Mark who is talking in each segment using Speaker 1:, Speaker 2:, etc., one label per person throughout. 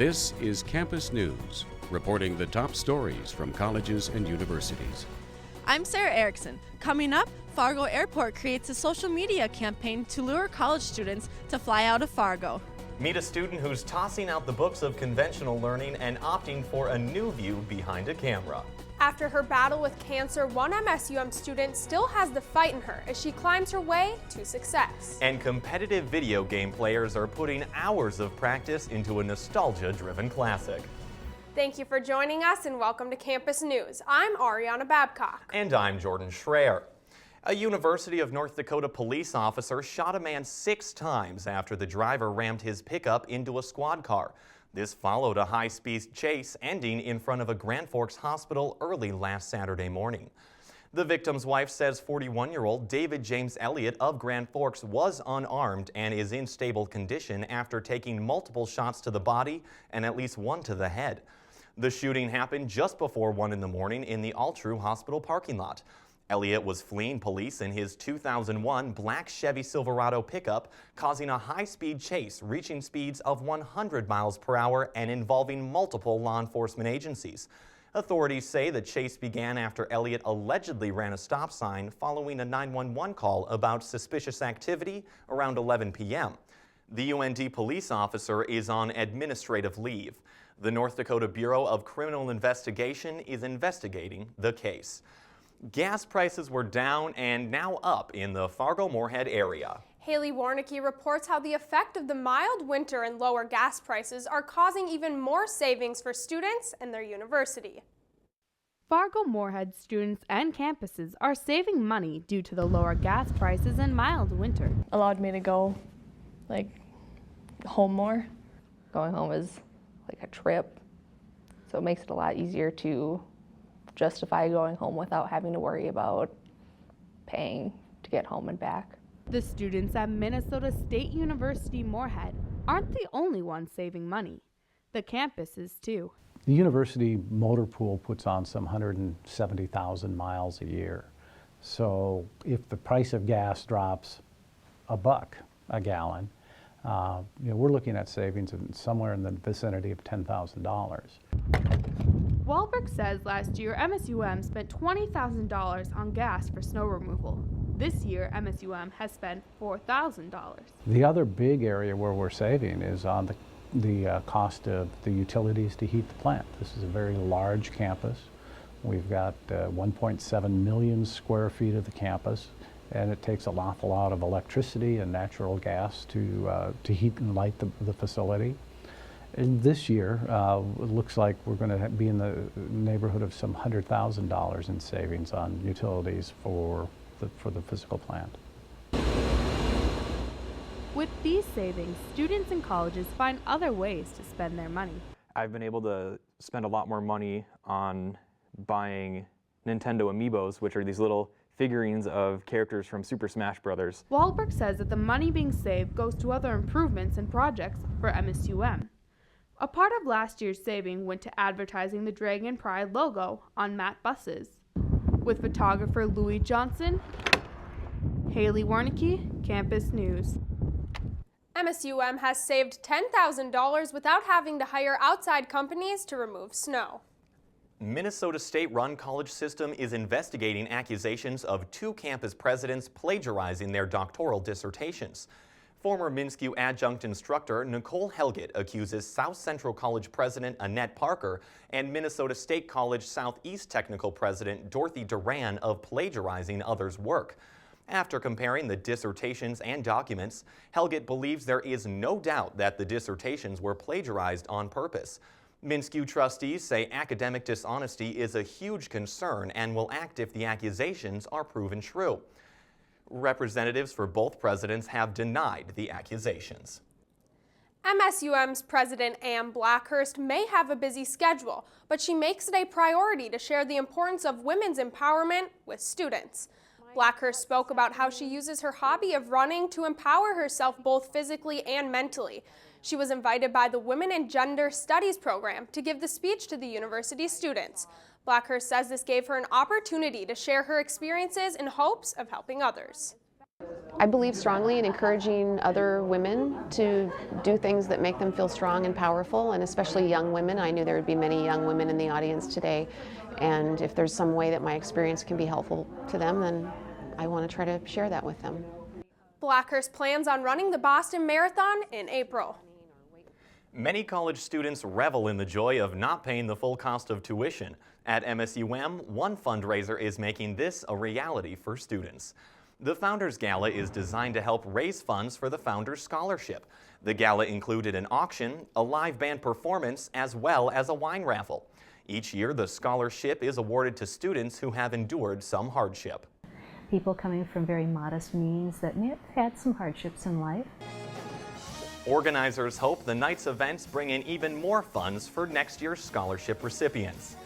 Speaker 1: This is Campus News, reporting the top stories from colleges and universities.
Speaker 2: I'm Sarah Erickson. Coming up, Fargo Airport creates a social media campaign to lure college students to fly out of Fargo.
Speaker 3: Meet a student who's tossing out the books of conventional learning and opting for a new view behind a camera.
Speaker 4: After her battle with cancer, one MSUM student still has the fight in her as she climbs her way to success.
Speaker 3: And competitive video game players are putting hours of practice into a nostalgia-driven classic.
Speaker 4: Thank you for joining us and welcome to Campus News. I'm Ariana Babcock.
Speaker 3: And I'm Jordan Schreier. A University of North Dakota police officer shot a man 6 times after the driver rammed his pickup into a squad car. This followed a high-speed chase ending in front of a Grand Forks hospital early last Saturday morning. The victim's wife says 41-year-old David James Elliott of Grand Forks was unarmed and is in stable condition after taking multiple shots to the body and at least one to the head. The shooting happened just before 1 in the morning in the Altru Hospital parking lot. Elliott was fleeing police in his 2001 black Chevy Silverado pickup, causing a high-speed chase reaching speeds of 100 miles per hour and involving multiple law enforcement agencies. Authorities say the chase began after Elliott allegedly ran a stop sign following a 911 call about suspicious activity around 11 p.m. The UND police officer is on administrative leave. The North Dakota Bureau of Criminal Investigation is investigating the case. Gas prices were down and now up in the Fargo-Moorhead area.
Speaker 4: Haley Warnicki reports how the effect of the mild winter and lower gas prices are causing even more savings for students and their university.
Speaker 5: Fargo-Moorhead students and campuses are saving money due to the lower gas prices and mild winter.
Speaker 6: Allowed me to go home more.
Speaker 7: Going home is like a trip, so it makes it a lot easier to justify going home without having to worry about paying to get home and back.
Speaker 5: The students at Minnesota State University Moorhead aren't the only ones saving money. The campus is too.
Speaker 8: The university motor pool puts on some 170,000 miles a year. So if the price of gas drops $1 a gallon, we're looking at savings of somewhere in the vicinity of $10,000.
Speaker 5: Wahlberg says last year MSUM spent $20,000 on gas for snow removal. This year MSUM has spent $4,000.
Speaker 8: The other big area where we're saving is on the cost of the utilities to heat the plant. This is a very large campus. We've got 1.7 million square feet of the campus, and it takes an awful lot of electricity and natural gas to heat and light the facility. And this year, it looks like we're going to be in the neighborhood of some $100,000 in savings on utilities for the physical plant.
Speaker 5: With these savings, students and colleges find other ways to spend their money.
Speaker 9: I've been able to spend a lot more money on buying Nintendo Amiibos, which are these little figurines of characters from Super Smash Bros.
Speaker 5: Wahlberg says that the money being saved goes to other improvements and projects for MSUM. A part of last year's saving went to advertising the Dragon Pride logo on matte buses. With photographer Louis Johnson, Haley Warnicki, Campus News.
Speaker 4: MSUM has saved $10,000 without having to hire outside companies to remove snow.
Speaker 3: Minnesota state-run college system is investigating accusations of 2 campus presidents plagiarizing their doctoral dissertations. Former MSU adjunct instructor Nicole Helgett accuses South Central College President Annette Parker and Minnesota State College Southeast Technical President Dorothy Duran of plagiarizing others' work. After comparing the dissertations and documents, Helgett believes there is no doubt that the dissertations were plagiarized on purpose. MSU trustees say academic dishonesty is a huge concern and will act if the accusations are proven true. Representatives for both presidents have denied the accusations.
Speaker 4: MSUM's President Ann Blackhurst may have a busy schedule, but she makes it a priority to share the importance of women's empowerment with students. Blackhurst spoke about how she uses her hobby of running to empower herself both physically and mentally. She was invited by the Women and Gender Studies program to give the speech to the university students. Blackhurst says this gave her an opportunity to share her experiences in hopes of helping others.
Speaker 6: I believe strongly in encouraging other women to do things that make them feel strong and powerful, and especially young women. I knew there would be many young women in the audience today, and if there's some way that my experience can be helpful to them, then I want to try to share that with them.
Speaker 4: Blackhurst plans on running the Boston Marathon in April.
Speaker 3: Many college students revel in the joy of not paying the full cost of tuition. At MSUM, one fundraiser is making this a reality for students. The Founders Gala is designed to help raise funds for the Founders Scholarship. The gala included an auction, a live band performance, as well as a wine raffle. Each year, the scholarship is awarded to students who have endured some hardship.
Speaker 10: People coming from very modest means that may have had some hardships in life.
Speaker 3: Organizers hope the night's events bring in even more funds for next year's scholarship recipients.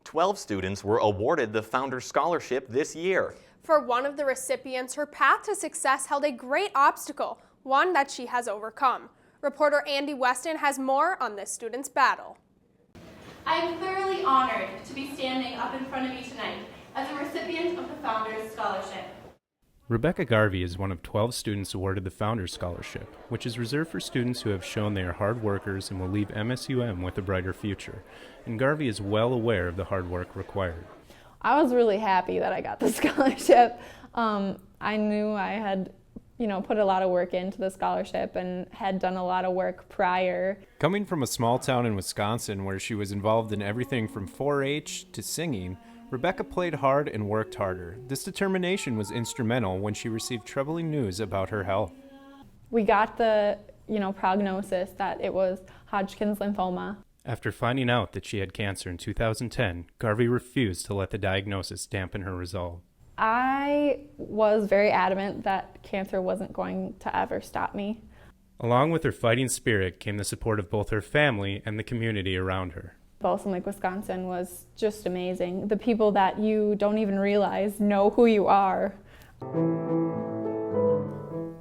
Speaker 3: 12 students were awarded the Founders Scholarship this year.
Speaker 4: For one of the recipients, her path to success held a great obstacle, one that she has overcome. Reporter Andy Weston has more on this student's battle.
Speaker 2: I am thoroughly honored to be standing up in front of you tonight as a recipient of the Founders Scholarship.
Speaker 11: Rebecca Garvey is one of 12 students awarded the Founders Scholarship, which is reserved for students who have shown they are hard workers and will leave MSUM with a brighter future. And Garvey is well aware of the hard work required.
Speaker 7: I was really happy that I got the scholarship. I knew I had, put a lot of work into the scholarship and had done a lot of work prior.
Speaker 11: Coming from a small town in Wisconsin where she was involved in everything from 4-H to singing, Rebecca played hard and worked harder. This determination was instrumental when she received troubling news about her health.
Speaker 7: We got the, prognosis that it was Hodgkin's lymphoma.
Speaker 11: After finding out that she had cancer in 2010, Garvey refused to let the diagnosis dampen her resolve.
Speaker 7: I was very adamant that cancer wasn't going to ever stop me.
Speaker 11: Along with her fighting spirit came the support of both her family and the community around her.
Speaker 7: Balsam Lake, Wisconsin was just amazing. The people that you don't even realize know who you are.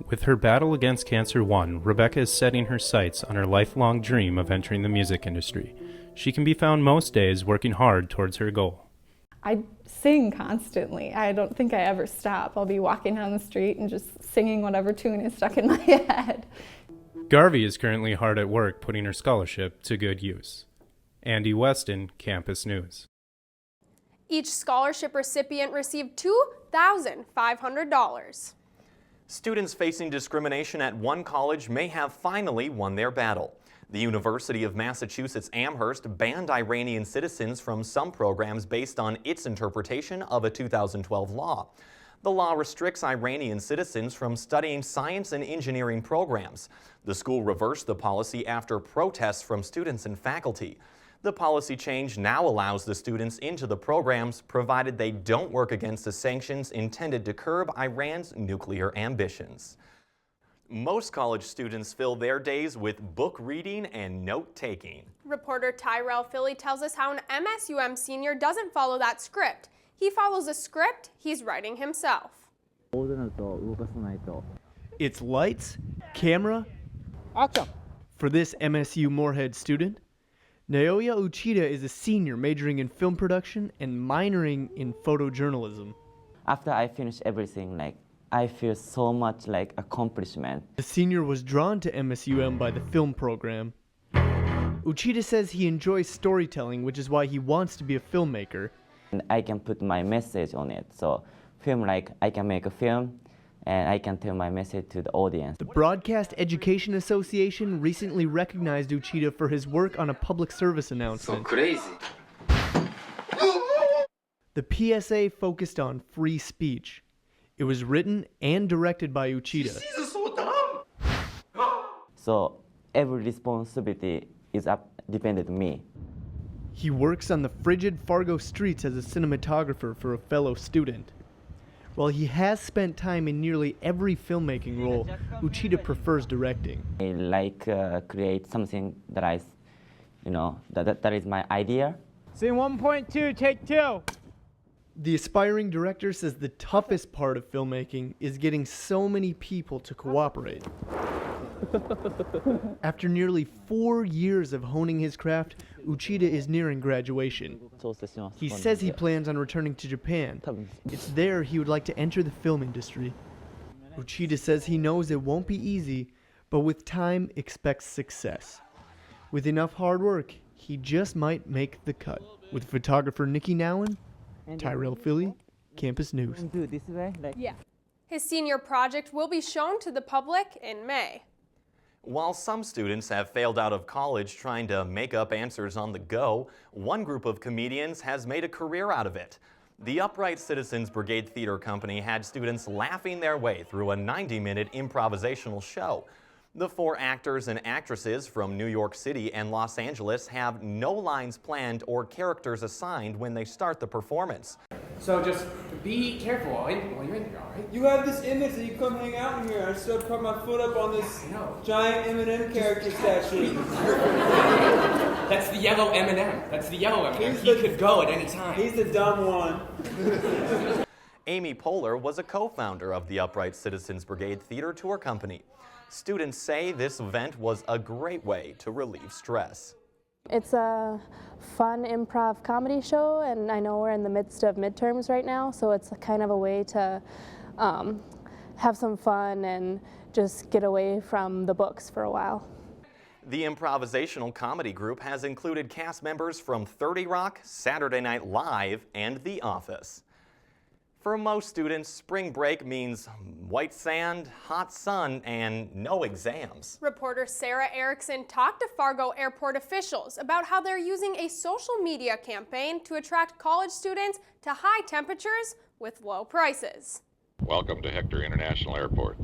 Speaker 11: With her battle against cancer won, Rebecca is setting her sights on her lifelong dream of entering the music industry. She can be found most days working hard towards her goal.
Speaker 7: I sing constantly. I don't think I ever stop. I'll be walking down the street and just singing whatever tune is stuck in my head.
Speaker 11: Garvey is currently hard at work putting her scholarship to good use. Andy Weston, Campus News.
Speaker 4: Each scholarship recipient received $2,500.
Speaker 3: Students facing discrimination at one college may have finally won their battle. The University of Massachusetts Amherst banned Iranian citizens from some programs based on its interpretation of a 2012 law. The law restricts Iranian citizens from studying science and engineering programs. The school reversed the policy after protests from students and faculty. The policy change now allows the students into the programs provided they don't work against the sanctions intended to curb Iran's nuclear ambitions. Most college students fill their days with book reading and note-taking.
Speaker 4: Reporter Tyrell Philly tells us how an MSUM senior doesn't follow that script. He follows a script he's writing himself.
Speaker 12: It's lights, camera, action. For this MSU Moorhead student, Naoya Uchida is a senior majoring in film production and minoring in photojournalism.
Speaker 13: After I finish everything, I feel so much accomplishment.
Speaker 12: The senior was drawn to MSUM by the film program. Uchida says he enjoys storytelling, which is why he wants to be a filmmaker.
Speaker 13: And I can put my message on it. So film, I can make a film and I can tell my message to the audience.
Speaker 12: The Broadcast Education Association recently recognized Uchida for his work on a public service announcement.
Speaker 14: So crazy.
Speaker 12: The PSA focused on free speech. It was written and directed by Uchida.
Speaker 13: So every responsibility is dependent on me.
Speaker 12: He works on the frigid Fargo streets as a cinematographer for a fellow student. While he has spent time in nearly every filmmaking role, Uchida prefers directing.
Speaker 13: I create something that that is my idea.
Speaker 12: Scene 1.2, take 2. The aspiring director says the toughest part of filmmaking is getting so many people to cooperate. After nearly 4 years of honing his craft, Uchida is nearing graduation. He says he plans on returning to Japan. It's there he would like to enter the film industry. Uchida says he knows it won't be easy, but with time expects success. With enough hard work, he just might make the cut. With photographer Nikki Nowen, Tyrell Philly, Campus News.
Speaker 4: His senior project will be shown to the public in May.
Speaker 3: While some students have failed out of college trying to make up answers on the go, one group of comedians has made a career out of it. The Upright Citizens Brigade Theater Company had students laughing their way through a 90-minute improvisational show. The 4 actors and actresses from New York City and Los Angeles have no lines planned or characters assigned when they start the performance.
Speaker 14: So just be careful while you're in here, all right?
Speaker 15: You have this image that you come hang out in here. I still put my foot up on this giant M&M character statue.
Speaker 14: That's the yellow M&M. That's the yellow M&M. He could go at any time.
Speaker 15: He's the dumb one.
Speaker 3: Amy Poehler was a co-founder of the Upright Citizens Brigade Theater Tour Company. Students say this event was a great way to relieve stress.
Speaker 16: It's a fun improv comedy show, and I know we're in the midst of midterms right now, so it's kind of a way to have some fun and just get away from the books for a while.
Speaker 3: The improvisational comedy group has included cast members from 30 Rock, Saturday Night Live, and The Office. For most students, spring break means white sand, hot sun, and no exams.
Speaker 4: Reporter Sarah Erickson talked to Fargo Airport officials about how they're using a social media campaign to attract college students to high temperatures with low prices.
Speaker 17: Welcome to Hector International Airport.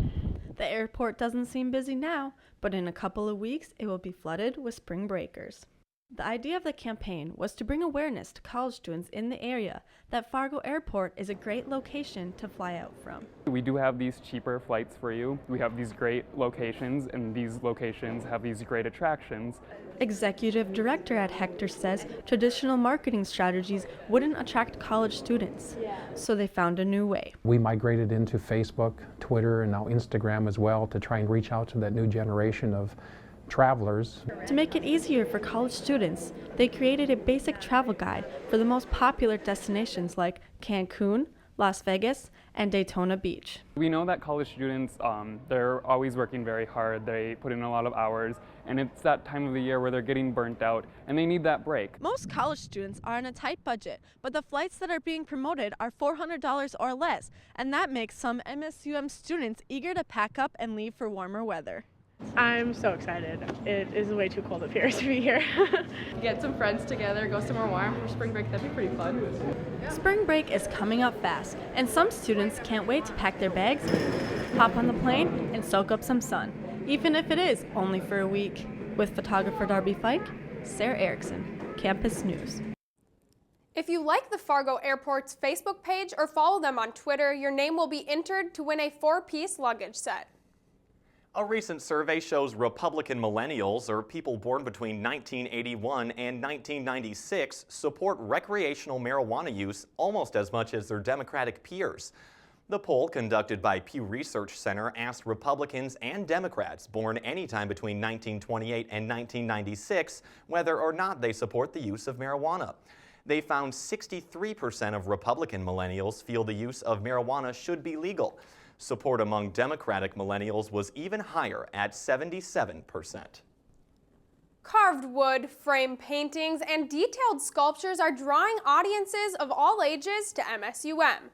Speaker 2: The airport doesn't seem busy now, but in a couple of weeks it will be flooded with spring breakers. The idea of the campaign was to bring awareness to college students in the area that Fargo Airport is a great location to fly out from.
Speaker 18: We do have these cheaper flights for you. We have these great locations, and these locations have these great attractions.
Speaker 2: Executive Director at Hector says traditional marketing strategies wouldn't attract college students, so they found a new way.
Speaker 8: We migrated into Facebook, Twitter, and now Instagram as well to try and reach out to that new generation of travelers.
Speaker 2: To make it easier for college students, they created a basic travel guide for the most popular destinations like Cancun, Las Vegas, and Daytona Beach.
Speaker 18: We know that college students, they're always working very hard. They put in a lot of hours, and it's that time of the year where they're getting burnt out, and they need that break.
Speaker 2: Most college students are on a tight budget, but the flights that are being promoted are $400 or less, and that makes some MSUM students eager to pack up and leave for warmer weather.
Speaker 19: I'm so excited. It is way too cold up here to be here.
Speaker 5: Get some friends together, go somewhere warm for spring break. That'd be pretty fun.
Speaker 2: Spring break is coming up fast, and some students can't wait to pack their bags, hop on the plane, and soak up some sun, even if it is only for a week. With photographer Darby Fike, Sarah Erickson, Campus News.
Speaker 4: If you like the Fargo Airport's Facebook page or follow them on Twitter, your name will be entered to win a 4-piece luggage set.
Speaker 3: A recent survey shows Republican millennials, or people born between 1981 and 1996, support recreational marijuana use almost as much as their Democratic peers. The poll, conducted by Pew Research Center, asked Republicans and Democrats born anytime between 1928 and 1996 whether or not they support the use of marijuana. They found 63% of Republican millennials feel the use of marijuana should be legal. Support among Democratic millennials was even higher at 77%.
Speaker 4: Carved wood, frame paintings, and detailed sculptures are drawing audiences of all ages to MSUM.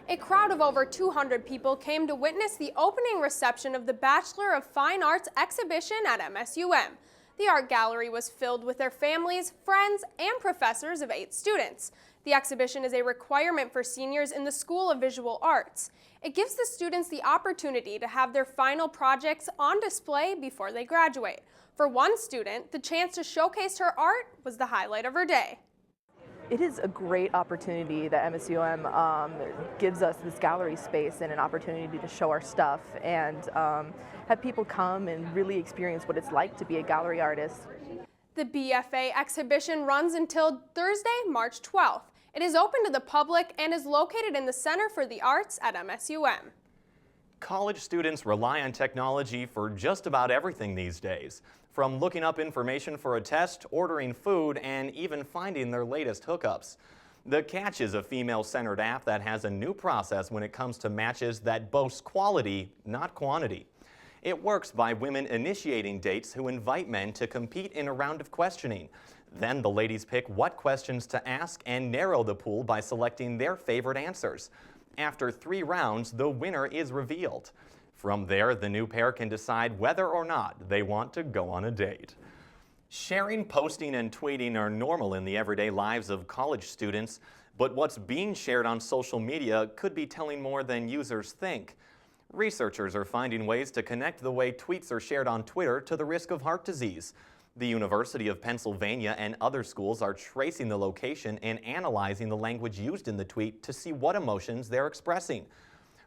Speaker 4: A crowd of over 200 people came to witness the opening reception of the Bachelor of Fine Arts exhibition at MSUM. The art gallery was filled with their families, friends, and professors of 8 students. The exhibition is a requirement for seniors in the School of Visual Arts. It gives the students the opportunity to have their final projects on display before they graduate. For one student, the chance to showcase her art was the highlight of her day.
Speaker 20: It is a great opportunity that MSUM gives us this gallery space and an opportunity to show our stuff and have people come and really experience what it's like to be a gallery artist.
Speaker 4: The BFA exhibition runs until Thursday, March 12th. It is open to the public and is located in the Center for the Arts at MSUM.
Speaker 3: College students rely on technology for just about everything these days, from looking up information for a test, ordering food, and even finding their latest hookups. The Catch is a female-centered app that has a new process when it comes to matches that boasts quality, not quantity. It works by women initiating dates who invite men to compete in a round of questioning. Then the ladies pick what questions to ask and narrow the pool by selecting their favorite answers. After 3 rounds, the winner is revealed. From there, the new pair can decide whether or not they want to go on a date. Sharing, posting, and tweeting are normal in the everyday lives of college students, but what's being shared on social media could be telling more than users think. Researchers are finding ways to connect the way tweets are shared on Twitter to the risk of heart disease. The University of Pennsylvania and other schools are tracing the location and analyzing the language used in the tweet to see what emotions they're expressing.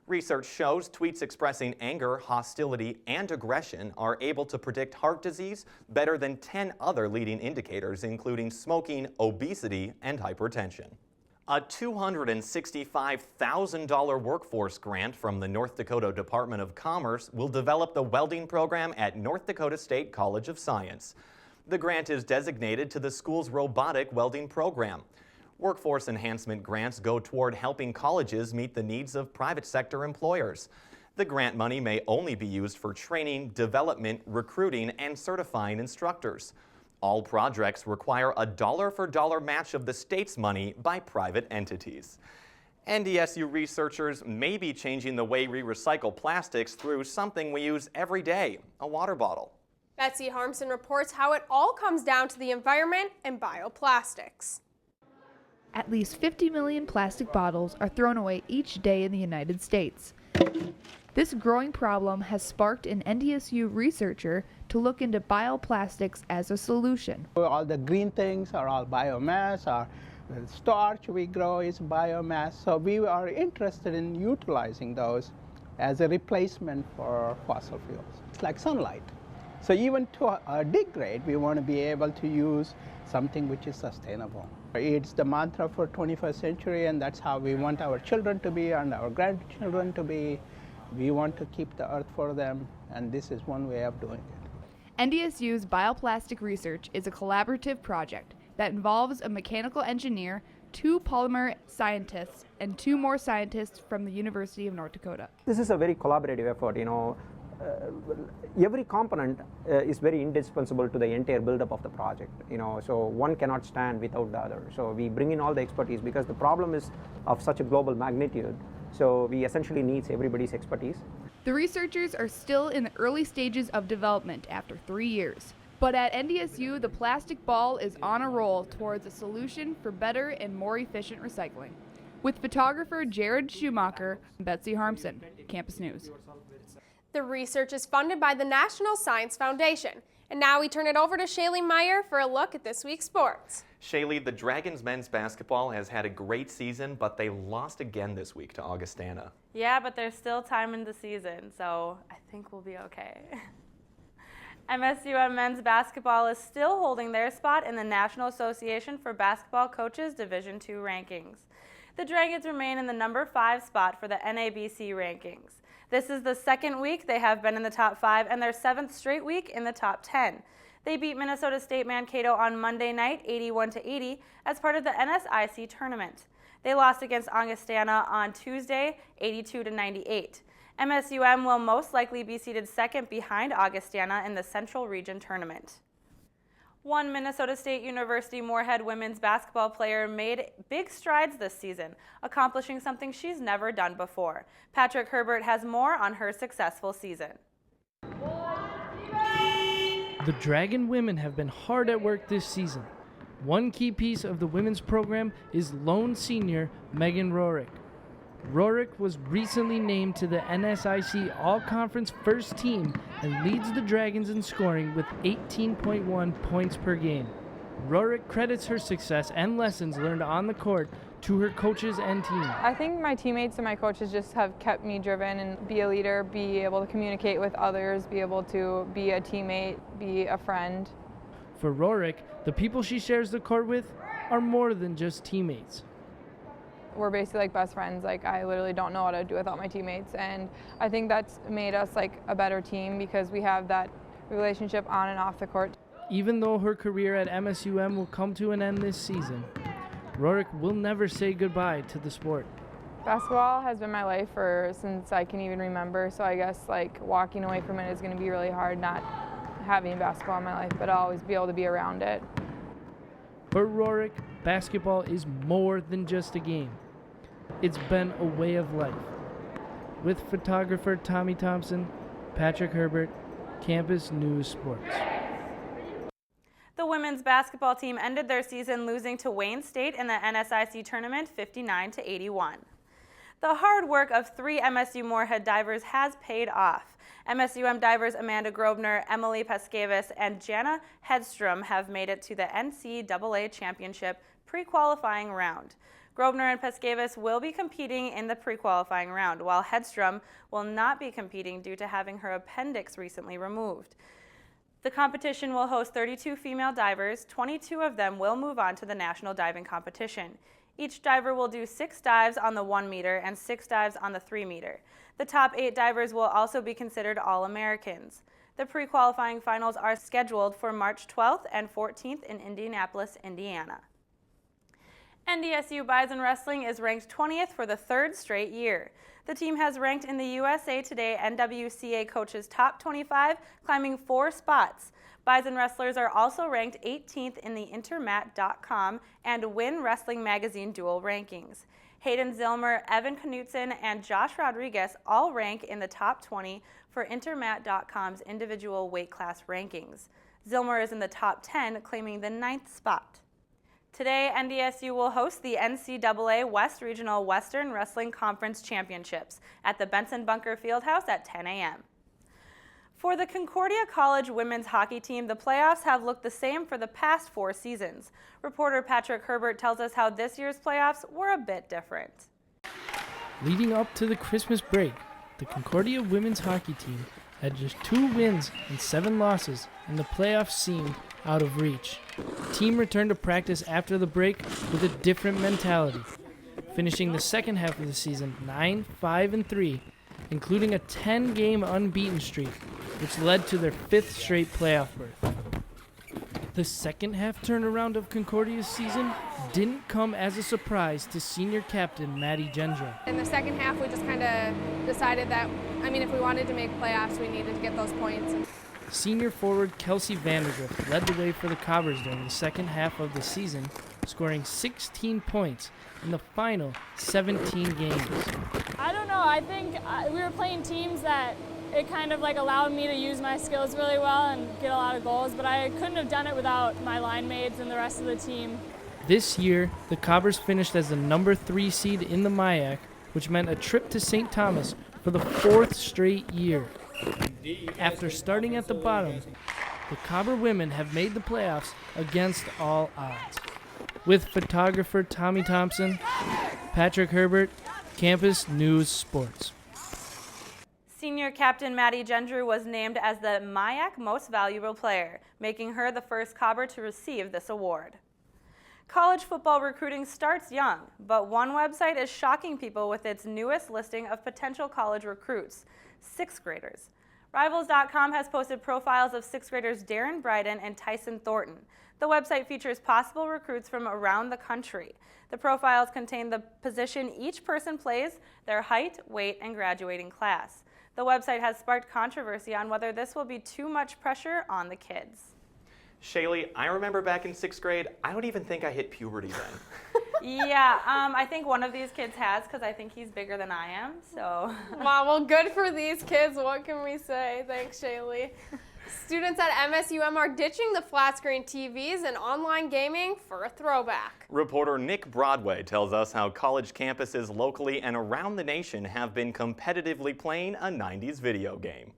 Speaker 3: Research shows tweets expressing anger, hostility, and aggression are able to predict heart disease better than 10 other leading indicators, including smoking, obesity, and hypertension. A $265,000 workforce grant from the North Dakota Department of Commerce will develop the welding program at North Dakota State College of Science. The grant is designated to the school's robotic welding program. Workforce enhancement grants go toward helping colleges meet the needs of private sector employers. The grant money may only be used for training, development, recruiting, and certifying instructors. All projects require a dollar-for-dollar match of the state's money by private entities. NDSU researchers may be changing the way we recycle plastics through something we use every day, a water bottle.
Speaker 4: Betsy Harmson reports how it all comes down to the environment and bioplastics.
Speaker 21: At least 50 million plastic bottles are thrown away each day in the United States. This growing problem has sparked an NDSU researcher to look into bioplastics as a solution.
Speaker 22: All the green things are all biomass, or the starch we grow is biomass, so we are interested in utilizing those as a replacement for fossil fuels. It's like sunlight. So even to degrade, we want to be able to use something which is sustainable. It's the mantra for 21st century, and that's how we want our children to be and our grandchildren to be. We want to keep the earth for them, and this is one way of doing it.
Speaker 21: NDSU's bioplastic research is a collaborative project that involves a mechanical engineer, 2 polymer scientists, and 2 more scientists from the University of North Dakota.
Speaker 23: This is a very collaborative effort, every component is very indispensable to the entire build-up of the project, so one cannot stand without the other. So we bring in all the expertise because the problem is of such a global magnitude, so we essentially need everybody's expertise.
Speaker 21: The researchers are still in the early stages of development after 3 years. But at NDSU, the plastic ball is on a roll towards a solution for better and more efficient recycling. With photographer Jared Schumacher, Betsy Harmson, Campus News.
Speaker 4: The research is funded by the National Science Foundation. And now we turn it over to Shaylee Meyer for a look at this week's sports.
Speaker 3: Shaylee, the Dragons men's basketball has had a great season, but they lost again this week to Augustana.
Speaker 2: Yeah, but there's still time in the season, so I think we'll be okay. MSUM men's basketball is still holding their spot in the National Association for Basketball Coaches Division II rankings. The Dragons remain in the number 5 spot for the NABC rankings. This is the second week they have been in the top 5 and their 7th straight week in the top 10. They beat Minnesota State Mankato on Monday night 81-80 as part of the NSIC tournament. They lost against Augustana on Tuesday 82-98. MSUM will most likely be seated second behind Augustana in the Central Region tournament. One Minnesota State University Moorhead women's basketball player made big strides this season, accomplishing something she's never done before. Patrick Herbert has more on her successful season.
Speaker 24: The Dragon women have been hard at work this season. One key piece of the women's program is lone senior Megan Rorick. Rorick was recently named to the NSIC All-Conference First Team and leads the Dragons in scoring with 18.1 points per game. Rorick credits her success and lessons learned on the court to her coaches and team.
Speaker 25: I think my teammates and my coaches just have kept me driven and be a leader, be able to communicate with others, be able to be a teammate, be a friend.
Speaker 24: For Rorick, the people she shares the court with are more than just teammates.
Speaker 25: we're basically like best friends. Like I literally don't know what I'd do without my teammates, and I think that's made us like a better team because we have that relationship on and off the court.
Speaker 24: Even though her career at MSUM will come to an end this season, Rorick will never say goodbye to the sport.
Speaker 25: Basketball has been my life since I can even remember, so I guess like walking away from it is going to be really hard, not having basketball in my life, but I'll always be able to be around it.
Speaker 24: For Rorick, basketball is more than just a game. It's been a way of life. With photographer Tommy Thompson, Patrick Herbert, Campus News Sports.
Speaker 2: The women's basketball team ended their season losing to Wayne State in the NSIC tournament 59-81. The hard work of 3 MSU Moorhead divers has paid off. MSUM divers Amanda Grosvenor, Emily Pascavas, and Jana Hedstrom have made it to the NCAA championship pre-qualifying round. Grosvenor and Pascavas will be competing in the pre-qualifying round, while Hedstrom will not be competing due to having her appendix recently removed. The competition will host 32 female divers. 22 of them will move on to the national diving competition. Each diver will do 6 dives on the 1 meter and 6 dives on the 3 meter. The top 8 divers will also be considered All-Americans. The pre-qualifying finals are scheduled for March 12th and 14th in Indianapolis, Indiana. NDSU Bison Wrestling is ranked 20th for the 3rd straight year. The team has ranked in the USA Today NWCA Coaches Top 25, climbing 4 spots. Bison wrestlers are also ranked 18th in the Intermat.com and Win Wrestling Magazine dual rankings. Hayden Zilmer, Evan Knutson, and Josh Rodriguez all rank in the top 20 for Intermat.com's individual weight class rankings. Zilmer is in the top 10, claiming the 9th spot. Today, NDSU will host the NCAA West Regional Western Wrestling Conference Championships at the Benson Bunker Fieldhouse at 10 a.m. For the Concordia College women's hockey team, the playoffs have looked the same for the past 4 seasons. Reporter Patrick Herbert tells us how this year's playoffs were a bit different.
Speaker 24: Leading up to the Christmas break, the Concordia women's hockey team had just 2 wins and 7 losses, and the playoffs seemed out of reach. The team returned to practice after the break with a different mentality, finishing the second half of the season 9-5-3, including a 10-game unbeaten streak, which led to their 5th straight playoff berth. The second half turnaround of Concordia's season didn't come as a surprise to senior captain Maddie Gendra.
Speaker 4: In the second half, we just kind of decided that, if we wanted to make playoffs, we needed to get those points.
Speaker 24: Senior forward Kelsey Vandergrift led the way for the Cobbers during the second half of the season, scoring 16 points in the final 17 games.
Speaker 1: I don't know. I think we were playing teams that it kind of allowed me to use my skills really well and get a lot of goals, but I couldn't have done it without my line mates and the rest of the team.
Speaker 24: This year, the Cobbers finished as the number 3 seed in the MIAC, which meant a trip to St. Thomas for the 4th straight year. After starting at the bottom, the Cobber women have made the playoffs against all odds. With photographer Tommy Thompson, Patrick Herbert, Campus News Sports.
Speaker 2: Senior captain Maddie Gendrew was named as the MIAC Most Valuable Player, making her the first Cobber to receive this award. College football recruiting starts young, but one website is shocking people with its newest listing of potential college recruits, 6th graders. Rivals.com has posted profiles of 6th graders Darren Bryden and Tyson Thornton. The website features possible recruits from around the country. The profiles contain the position each person plays, their height, weight, and graduating class. The website has sparked controversy on whether this will be too much pressure on the kids.
Speaker 3: Shaylee, I remember back in 6th grade, I don't even think I hit puberty then.
Speaker 2: Yeah, I think one of these kids has, because I think he's bigger than I am, so.
Speaker 4: Wow, well, good for these kids. What can we say? Thanks, Shaylee. Students at MSUM are ditching the flat-screen TVs and online gaming for a throwback.
Speaker 3: Reporter Nick Broadway tells us how college campuses locally and around the nation have been competitively playing a 90s video game.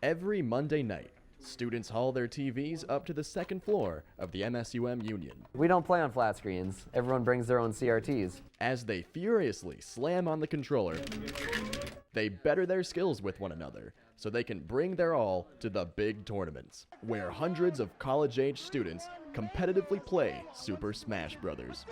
Speaker 6: Every Monday night, students haul their TVs up to the 2nd floor of the MSUM Union.
Speaker 7: We don't play on flat screens. Everyone brings their own CRTs.
Speaker 6: As they furiously slam on the controller They better their skills with one another so they can bring their all to the big tournaments, where hundreds of college-age students competitively play Super Smash Brothers.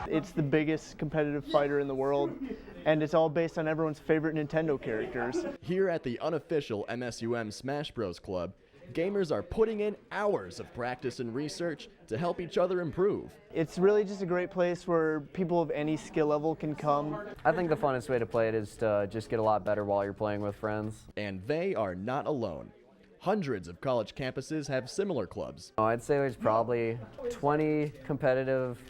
Speaker 9: It's the biggest competitive fighter in the world, and it's all based on everyone's favorite Nintendo characters.
Speaker 6: Here at the unofficial MSUM Smash Bros Club, gamers are putting in hours of practice and research to help each other improve.
Speaker 9: It's really just a great place where people of any skill level can come.
Speaker 7: I think the funnest way to play it is to just get a lot better while you're playing with friends.
Speaker 6: And they are not alone. Hundreds of college campuses have similar clubs.
Speaker 7: I'd say there's probably 20 competitive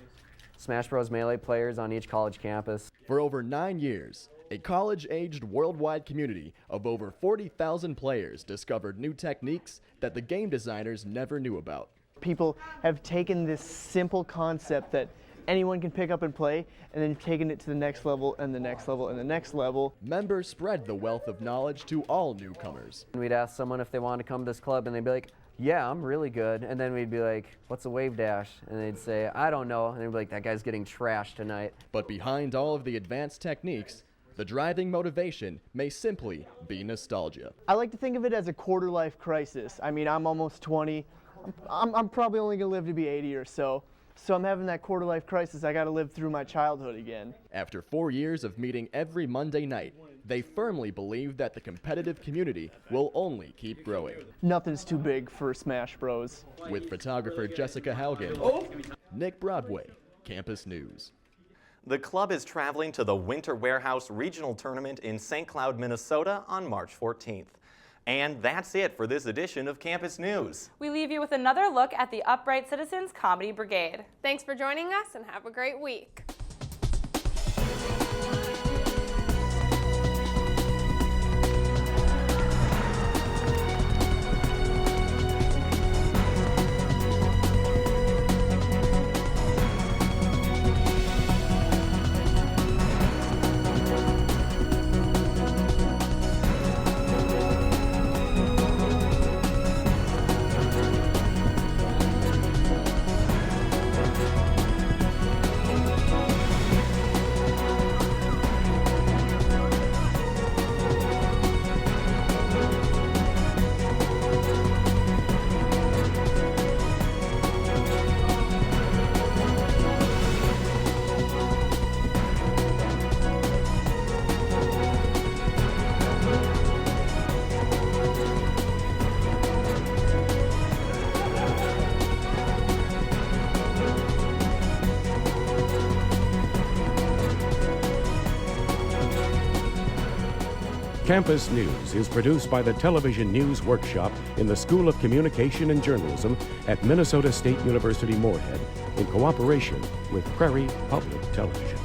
Speaker 7: Smash Bros. Melee players on each college campus.
Speaker 6: For over 9 years, a college-aged worldwide community of over 40,000 players discovered new techniques that the game designers never knew about.
Speaker 9: People have taken this simple concept that anyone can pick up and play, and then taken it to the next level and the next level and the next level.
Speaker 6: Members spread the wealth of knowledge to all newcomers.
Speaker 7: We'd ask someone if they wanted to come to this club, and they'd be like, yeah, I'm really good. And then we'd be like, what's a wave dash? And they'd say, I don't know. And they'd be like, that guy's getting trashed tonight.
Speaker 6: But behind all of the advanced techniques, the driving motivation may simply be nostalgia.
Speaker 9: I like to think of it as a quarter-life crisis. I mean, I'm almost 20. I'm probably only going to live to be 80 or so. So I'm having that quarter-life crisis. I got to live through my childhood again.
Speaker 6: After 4 years of meeting every Monday night, they firmly believe that the competitive community will only keep growing.
Speaker 9: Nothing's too big for Smash Bros.
Speaker 6: With photographer Jessica Haugen, Nick Broadway, Campus News.
Speaker 3: The club is traveling to the Winter Warehouse Regional Tournament in St. Cloud, Minnesota on March 14th. And that's it for this edition of Campus News.
Speaker 10: We leave you with another look at the Upright Citizens Comedy Brigade.
Speaker 4: Thanks for joining us and have a great week.
Speaker 11: Campus News is produced by the Television News Workshop in the School of Communication and Journalism at Minnesota State University Moorhead in cooperation with Prairie Public Television.